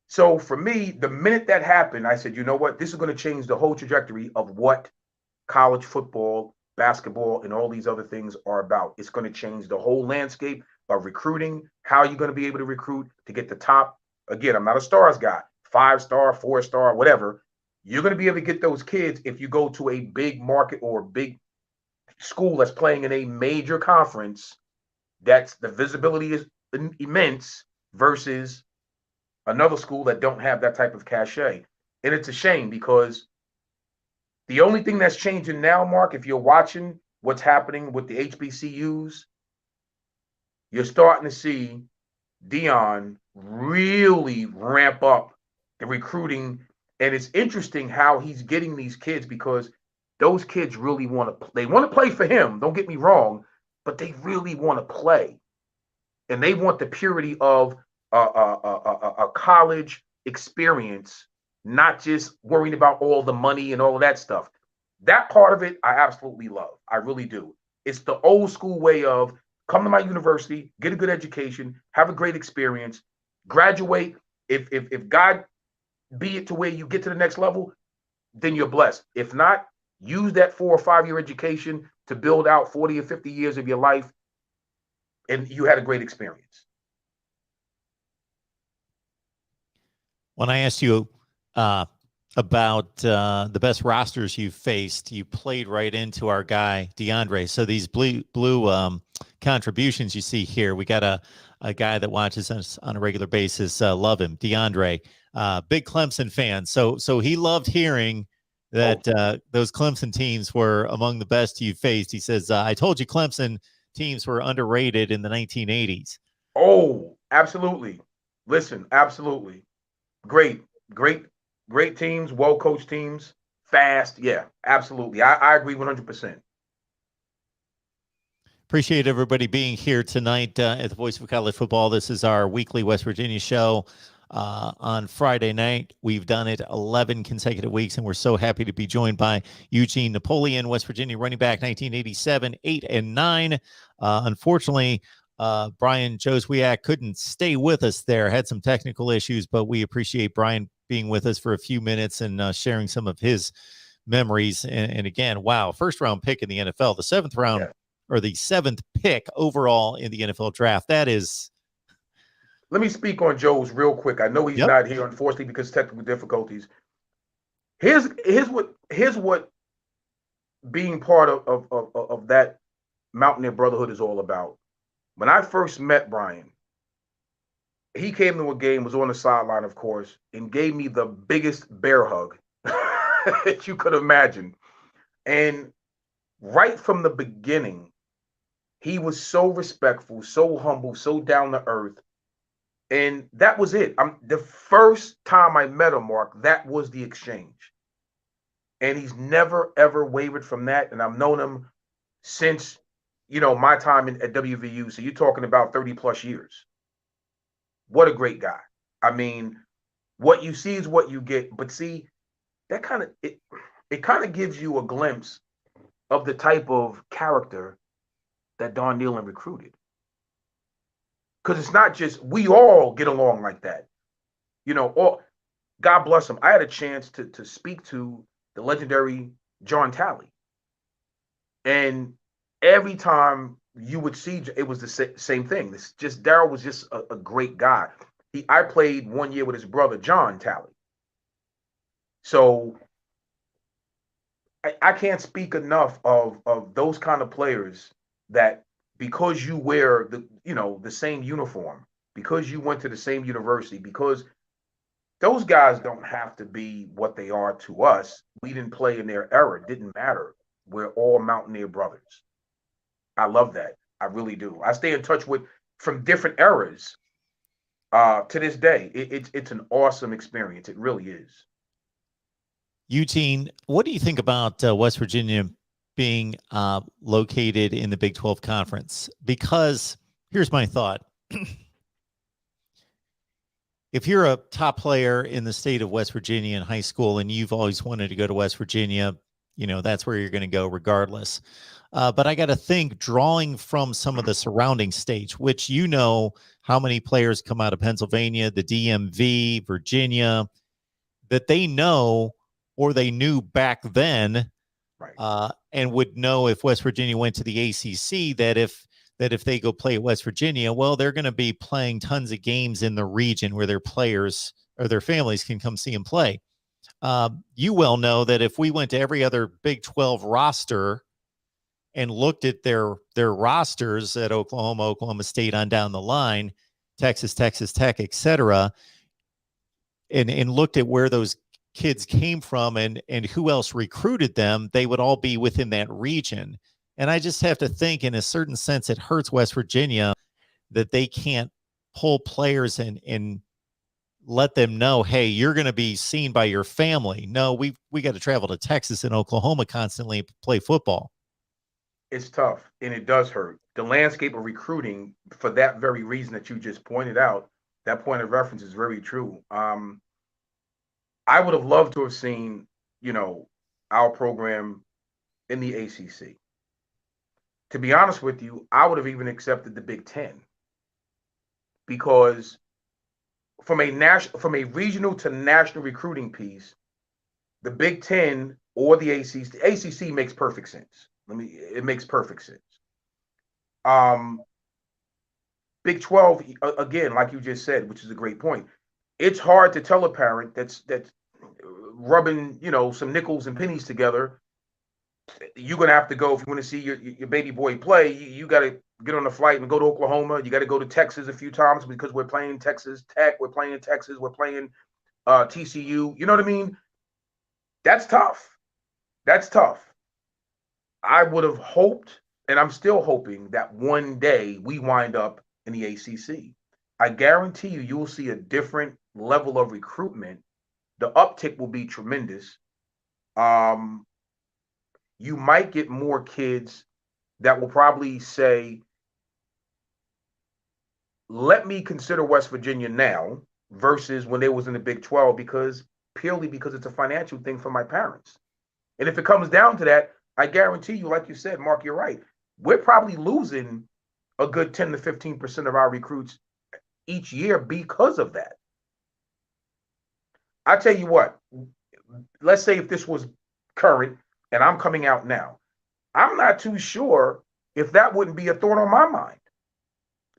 Speaker 2: So for me, the minute that happened, I said, you know what? This is going to change the whole trajectory of what college football, basketball, and all these other things are about. It's going to change the whole landscape of recruiting, how you're going to be able to recruit to get the top. Again, I'm not a stars guy, 5-star, 4-star, whatever. You're going to be able to get those kids if you go to a big market or a big school that's playing in a major conference. That's the visibility is immense versus another school that don't have that type of cachet. And it's a shame because the only thing that's changing now, Mark, if you're watching what's happening with the HBCUs, you're starting to see Dion really ramp up the recruiting. And it's interesting how he's getting these kids because those kids really want to they want to play for him. Don't get me wrong, but they really want to play. And they want the purity of a college experience, not just worrying about all the money and all of that stuff. That part of it, I absolutely love. I really do. It's the old school way of come to my university, get a good education, have a great experience, graduate. If God be it to where you get to the next level, then you're blessed. If not, use that 4 or 5 year education to build out 40 or 50 years of your life, and you had a great experience.
Speaker 1: When I asked you about the best rosters you've faced, you played right into our guy DeAndre. So these blue contributions you see here, we got a guy that watches us on a regular basis. Love him, DeAndre, big Clemson fan. So he loved hearing that those Clemson teams were among the best you faced. He says, I told you Clemson teams were underrated in the 1980s.
Speaker 2: Oh, absolutely. Listen, absolutely. Great teams, well-coached teams, fast. Yeah, absolutely. I agree 100%.
Speaker 1: Appreciate everybody being here tonight at the Voice of College Football. This is our weekly West Virginia show on Friday night. We've done it 11 consecutive weeks, and we're so happy to be joined by EUGENE Napoleon, West Virginia running back, 1987, 8 and 9. Unfortunately, Brian JOZWIAK couldn't stay with us there, had some technical issues, but we appreciate Brian being with us for a few minutes and sharing some of his memories. And again, wow, first round pick in the NFL, the 7th round. Yeah. Or the 7th pick overall in the NFL draft. That is.
Speaker 2: Let me speak on Joe's real quick. I know he's not here, unfortunately, because of technical difficulties. Here's what being part of that Mountaineer Brotherhood is all about. When I first met Brian, he came to a game, was on the sideline, of course, and gave me the biggest bear hug that you could imagine. And right from the beginning, he was so respectful, so humble, so down to earth. And that was it. The first time I met him, Mark, that was the exchange. And he's never, ever wavered from that. And I've known him since, my time at WVU. So you're talking about 30 plus years. What a great guy. I mean, what you see is what you get. But see, that kind of, it kind of gives you a glimpse of the type of character that Don Nealon recruited. Because it's not just, we all get along like that. God bless him. I had a chance to speak to the legendary John Talley. And every time you would see, it was the same thing. Daryl was just a great guy. I played 1 year with his brother, John Talley. So I can't speak enough of those kind of players that because you wear the same uniform, because you went to the same university, because those guys don't have to be what they are to us. We didn't play in their era. It didn't matter. We're all Mountaineer brothers. I love that. I really do. I stay in touch with from different eras to this day. It's an awesome experience. It really is.
Speaker 1: EUGENE, what do you think about West Virginia being located in the Big 12 Conference? Because here's my thought. If you're a top player in the state of West Virginia in high school and you've always wanted to go to West Virginia, that's where you're going to go regardless. But I got to think, drawing from some of the surrounding states, which how many players come out of Pennsylvania, the DMV, Virginia, that they know or they knew back then, right. And would know if West Virginia went to the ACC that if they go play at West Virginia, well, they're going to be playing tons of games in the region where their players or their families can come see them play. You well know that if we went to every other Big 12 roster and looked at their rosters at Oklahoma, Oklahoma State on down the line, Texas Tech, etc., and looked at where those kids came from and who else recruited them, they would all be within that region. And I just have to think, in a certain sense, it hurts West Virginia that they can't pull players and let them know, hey, you're going to be seen by your family. No, we got to travel to Texas and Oklahoma constantly to play football.
Speaker 2: It's tough, and it does hurt. The landscape of recruiting, for that very reason that you just pointed out, that point of reference is very true. I would have loved to have seen, our program in the ACC. To be honest with you, I would have even accepted the Big Ten, because from a regional to national recruiting piece, the Big Ten or the ACC makes perfect sense. It makes perfect sense. Big 12, again, like you just said, which is a great point. It's hard to tell a parent that's rubbing, some nickels and pennies together. You're gonna have to go if you want to see your baby boy play. You got to get on a flight and go to Oklahoma. You got to go to Texas a few times because we're playing Texas Tech, we're playing Texas, we're playing TCU. You know what I mean? That's tough. That's tough. I would have hoped, and I'm still hoping, that one day we wind up in the ACC. I guarantee you will see a different level of recruitment. The uptick will be tremendous. You might get more kids that will probably say, let me consider West Virginia now versus when they was in the Big 12, purely because it's a financial thing for my parents. And if it comes down to that, I guarantee you, like you said, Mark, you're right. We're probably losing a good 10 to 15% of our recruits each year because of that. I tell you what, let's say if this was current and I'm coming out now, I'm not too sure if that wouldn't be a thought on my mind,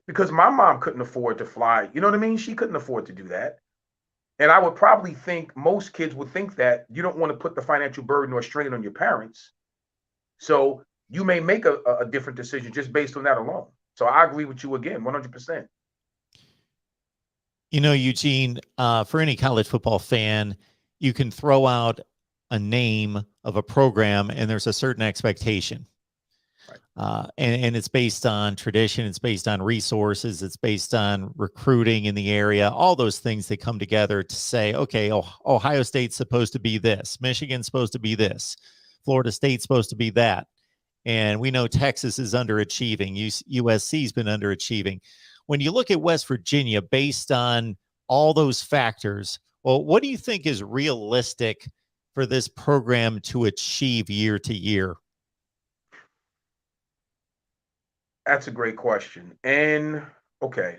Speaker 2: because my mom couldn't afford to fly. You know what I mean? She couldn't afford to do that. And I would probably think most kids would think that you don't want to put the financial burden or strain on your parents. So you may make a different decision just based on that alone. So I agree with you again, 100%.
Speaker 1: Eugene, for any college football fan, you can throw out a name of a program and there's a certain expectation. Right. And it's based on tradition. It's based on resources. It's based on recruiting in the area, all those things that come together to say, okay, Ohio State's supposed to be this. Michigan's supposed to be this. Florida State's supposed to be that. And we know Texas is underachieving. USC's been underachieving. When you look at West Virginia, based on all those factors, well, what do you think is realistic for this program to achieve year to year?
Speaker 2: That's a great question. And okay,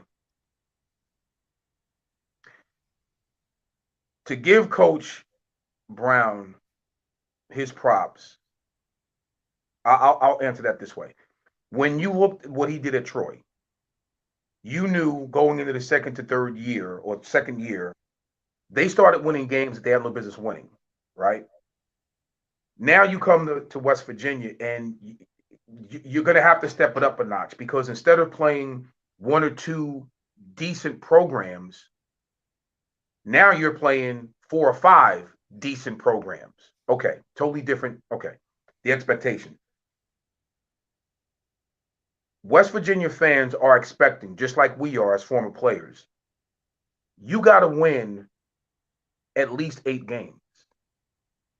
Speaker 2: to give Coach Brown his props, I'll answer that this way. When you looked at what he did at Troy, you knew going into the second to third year or second year, they started winning games that they had no business winning, right? Now you come to West Virginia and you're going to have to step it up a notch, because instead of playing one or two decent programs, now you're playing 4 or 5 decent programs. Okay, totally different. Okay, the expectation. West Virginia fans are expecting, just like we are as former players, you got to win at least 8 games.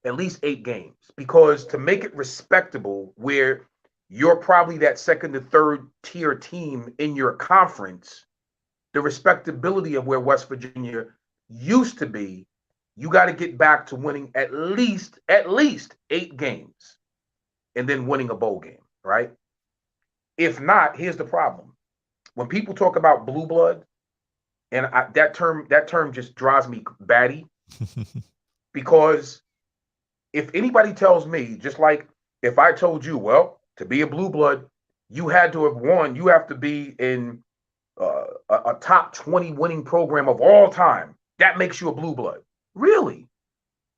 Speaker 2: At least 8 games. Because to make it respectable, where you're probably that second to third tier team in your conference, the respectability of where West Virginia used to be, you got to get back to winning at least 8 games and then winning a bowl game, right? If not, here's the problem. When people talk about blue blood, and that term just drives me batty, because if anybody tells me, just like if I told you, well, to be a blue blood, you had to have won, you have to be in a top 20 winning program of all time, that makes you a blue blood. Really?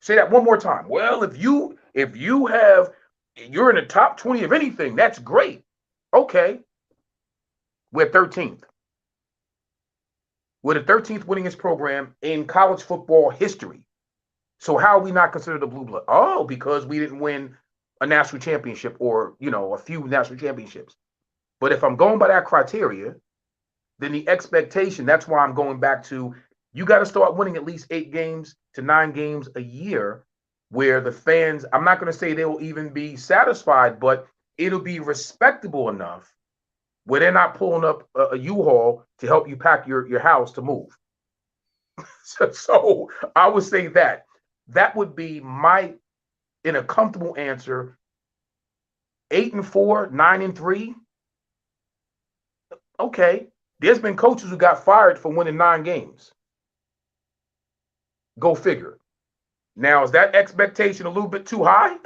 Speaker 2: Say that one more time. Well, if you're in the top 20 of anything, that's great. Okay. We're 13th. We're the 13th winningest program in college football history. So how are we not considered a blue blood? Oh, because we didn't win a national championship or, a few national championships. But if I'm going by that criteria, then the expectation, that's why I'm going back to, you got to start winning at least 8 games to 9 games a year, where the fans, I'm not going to say they will even be satisfied, but it'll be respectable enough where they're not pulling up a U-Haul to help you pack your house to move. So I would say that would be in a comfortable answer, 8-4, 9-3. Okay. There's been coaches who got fired for winning 9 games. Go figure. Now, is that expectation a little bit too high?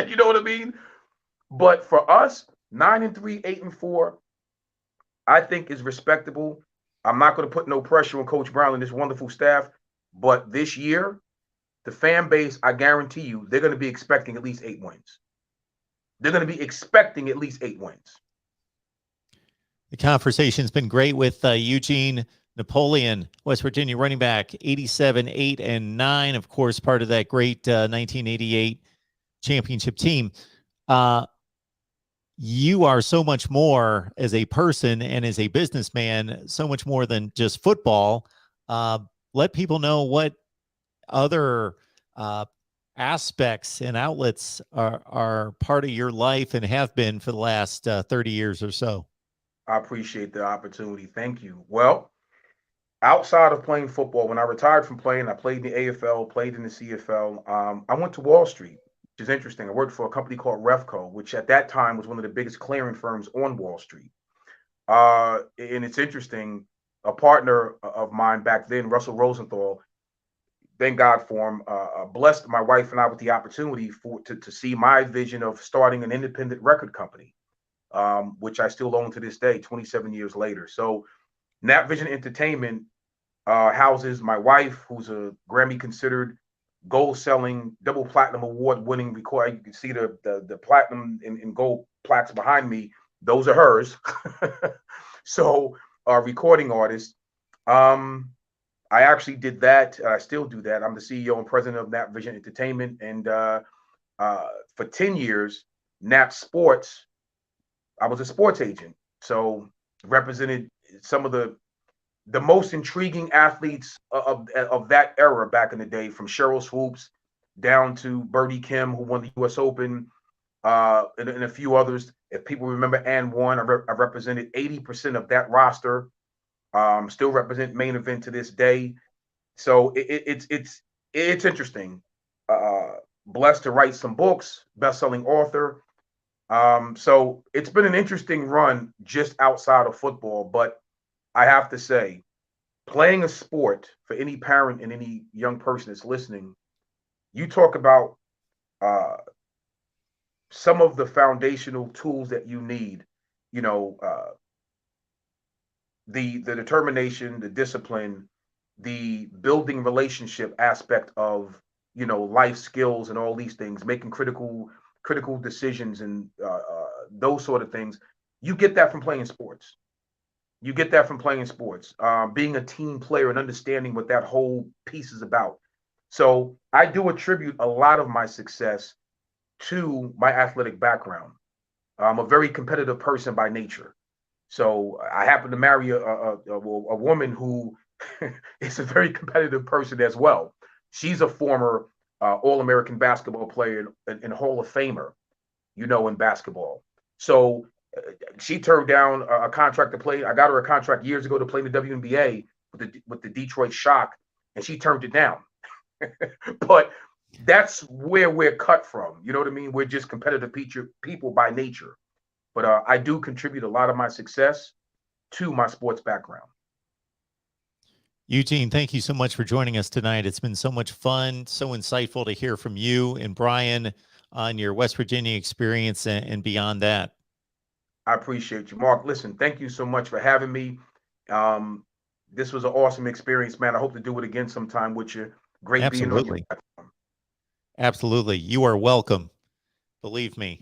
Speaker 2: You know what I mean? But for us, 9-3, 8-4, I think is respectable. I'm not going to put no pressure on Coach Brown and this wonderful staff, but this year, the fan base, I guarantee you, they're going to be expecting at least 8 wins. They're going to be expecting at least 8 wins.
Speaker 1: The conversation's been great with Eugene Napoleon, West Virginia running back, 87, 8, and 9. Of course, part of that great 1988 championship team. You are so much more as a person and as a businessman, so much more than just football. Let people know what other aspects and outlets are part of your life and have been for the last 30 years or so.
Speaker 2: I appreciate the opportunity. Thank you. Well, outside of playing football, when I retired from playing, I played in the AFL, played in the CFL. I went to Wall Street, which is interesting. I worked for a company called Refco, which at that time was one of the biggest clearing firms on Wall Street. And it's interesting, a partner of mine back then, Russell Rosenthal, thank God for him, blessed my wife and I with the opportunity to see my vision of starting an independent record company, which I still own to this day, 27 years later. So Nap Vision Entertainment houses my wife, who's a Grammy-considered, gold-selling, double platinum award-winning record. You can see the platinum and gold plaques behind me. Those are hers. So, recording artist. I actually did that. I still do that. I'm the CEO and president of Nap Vision Entertainment, and for 10 years, Nap Sports. I was a sports agent, so represented some of the most intriguing athletes of that era back in the day, from Cheryl Swoops down to Birdie Kim, who won the U.S. Open, and a few others. If people remember Ann Warren, I represented 80% of that roster. Still represent Main Event to this day. So it's interesting. Blessed to write some books, best-selling author. So it's been an interesting run just outside of football, but I have to say, playing a sport, for any parent and any young person that's listening, you talk about some of the foundational tools that you need, you know, the determination, the discipline, the building relationship aspect of, you know, life skills and all these things, making critical decisions and those sort of things. You get that from playing sports. You get that from playing sports, being a team player and understanding what that whole piece is about. So I do attribute a lot of my success to my athletic background. I'm a very competitive person by nature. So I happen to marry a woman who is a very competitive person as well. She's a former All-American basketball player and Hall of Famer, you know, in basketball. So she turned down a contract to play. I got her a contract years ago to play in the WNBA with the Detroit Shock, and she turned it down. But that's where we're cut from. You know what I mean? We're just competitive people by nature. But I do contribute a lot of my success to my sports background.
Speaker 1: Eugene, thank you so much for joining us tonight. It's been so much fun, so insightful to hear from you and Brian on your West Virginia experience and beyond that.
Speaker 2: I appreciate you, Mark. Listen, thank you so much for having me. This was an awesome experience, man. I hope to do it again sometime with you. Great
Speaker 1: Absolutely.
Speaker 2: being on your platform.
Speaker 1: Absolutely. You are welcome. Believe me.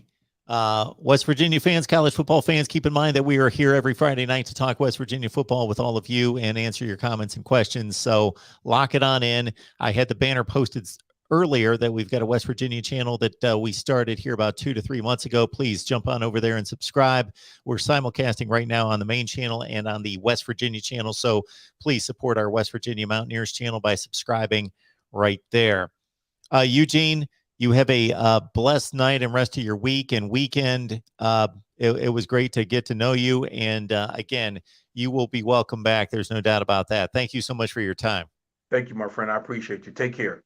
Speaker 1: West Virginia fans, college football fans, keep in mind that we are here every Friday night to talk West Virginia football with all of you and answer your comments and questions. So lock it on in. I had the banner posted earlier that we've got a West Virginia channel that we started here about 2 to 3 months ago. Please jump on over there and subscribe. We're simulcasting right now on the main channel and on the West Virginia channel. So please support our West Virginia Mountaineers channel by subscribing right there. Eugene, you have a blessed night and rest of your week and weekend. It was great to get to know you. And again, you will be welcome back. There's no doubt about that. Thank you so much for your time.
Speaker 2: Thank you, my friend. I appreciate you. Take care.